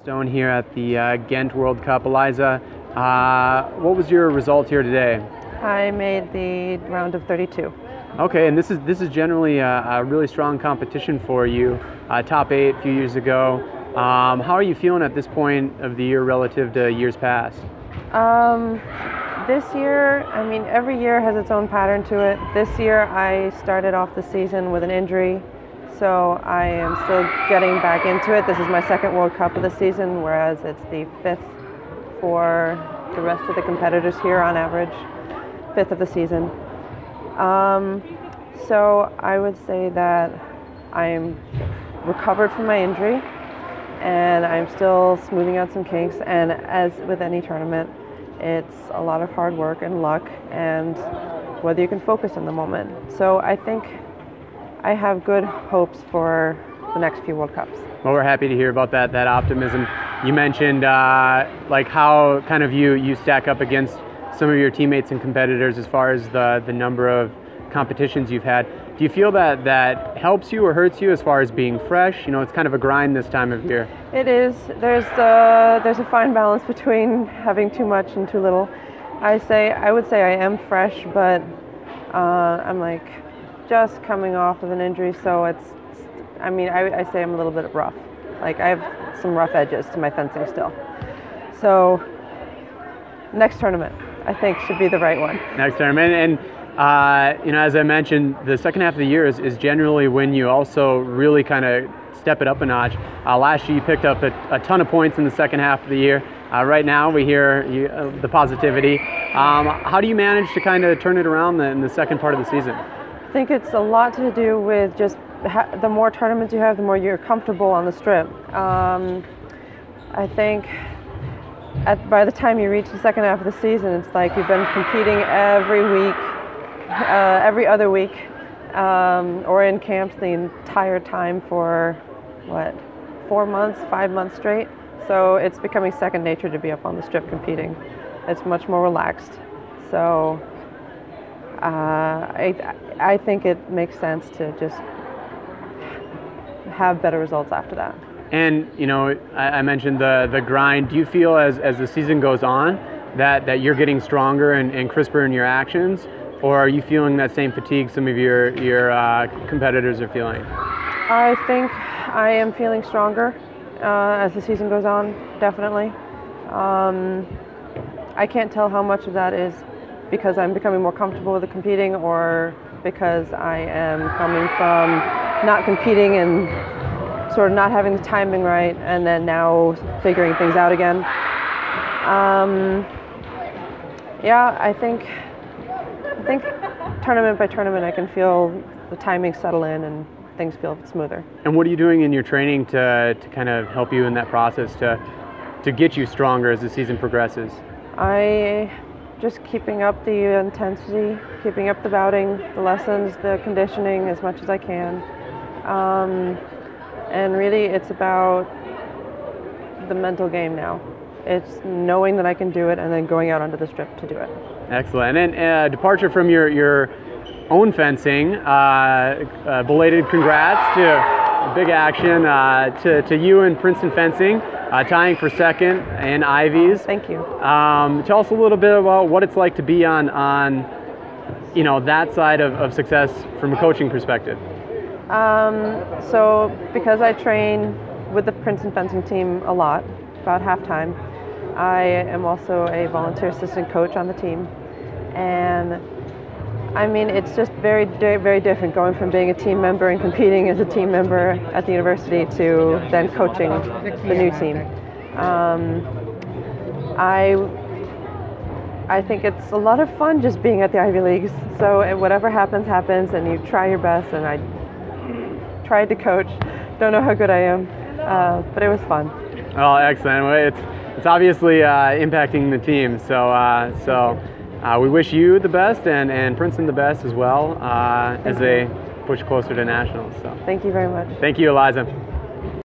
Stone here at the Ghent World Cup. Eliza, what was your result here today? I made the round of 32. Okay, and this is generally a really strong competition for you. Top 8 a few years ago. How are you feeling at this point of the year relative to years past? This year, I mean, every year has its own pattern to it. This year I started off the season with an injury, so I am still getting back into it. This is my second World Cup of the season, whereas it's the 5th for the rest of the competitors here on average, 5th of the season. So I would say that I'm recovered from my injury and I'm still smoothing out some kinks, and as with any tournament, it's a lot of hard work and luck and whether you can focus in the moment. So I think I have good hopes for the next few World Cups. Well, we're happy to hear about that optimism. You mentioned like how kind of you stack up against some of your teammates and competitors as far as the number of competitions you've had. Do you feel that helps you or hurts you as far as being fresh? You know, it's kind of a grind this time of year. It is. There's a fine balance between having too much and too little. I would say I am fresh, but I'm like just coming off of an injury, so I say I'm a little bit rough. Like I have some rough edges to my fencing still. So next tournament, I think, should be the right one. Next tournament, and you know, as I mentioned, the second half of the year is generally when you also really kind of step it up a notch. Last year you picked up a ton of points in the second half of the year. Right now we hear the positivity. How do you manage to kind of turn it around in the second part of the season? I think it's a lot to do with just the more tournaments you have, the more you're comfortable on the strip. I think by the time you reach the second half of the season, it's like you've been competing every week, every other week, or in camps the entire time for, 4 months, 5 months straight. So it's becoming second nature to be up on the strip competing. It's much more relaxed. So I think it makes sense to just have better results after that. And you know, I mentioned the grind. Do you feel as the season goes on that you're getting stronger and crisper in your actions, or are you feeling that same fatigue some of your competitors are feeling? I think I am feeling stronger as the season goes on, definitely. I can't tell how much of that is because I'm becoming more comfortable with the competing, or because I am coming from not competing and sort of not having the timing right, and then now figuring things out again. Yeah, I think tournament by tournament I can feel the timing settle in and things feel smoother. And what are you doing in your training to kind of help you in that process to get you stronger as the season progresses? I just keeping up the intensity, keeping up the bouting, the lessons, the conditioning as much as I can. And really it's about the mental game now. It's knowing that I can do it and then going out onto the strip to do it. Excellent. And departure from your own fencing, belated congrats to big action to you in Princeton fencing, tying for second in Ivies. Thank you. Tell us a little bit about what it's like to be on you know, that side of success from a coaching perspective. So because I train with the Princeton fencing team a lot, about half-time, I am also a volunteer assistant coach on the team. And I mean, it's just very, very different going from being a team member and competing as a team member at the university to then coaching the new team. I think it's a lot of fun just being at the Ivy Leagues. So whatever happens, happens, and you try your best. And I tried to coach. Don't know how good I am, but it was fun. Oh, excellent. It's obviously impacting the team. So we wish you the best and Princeton the best as well as they push closer to nationals. So thank you very much. Thank you, Eliza.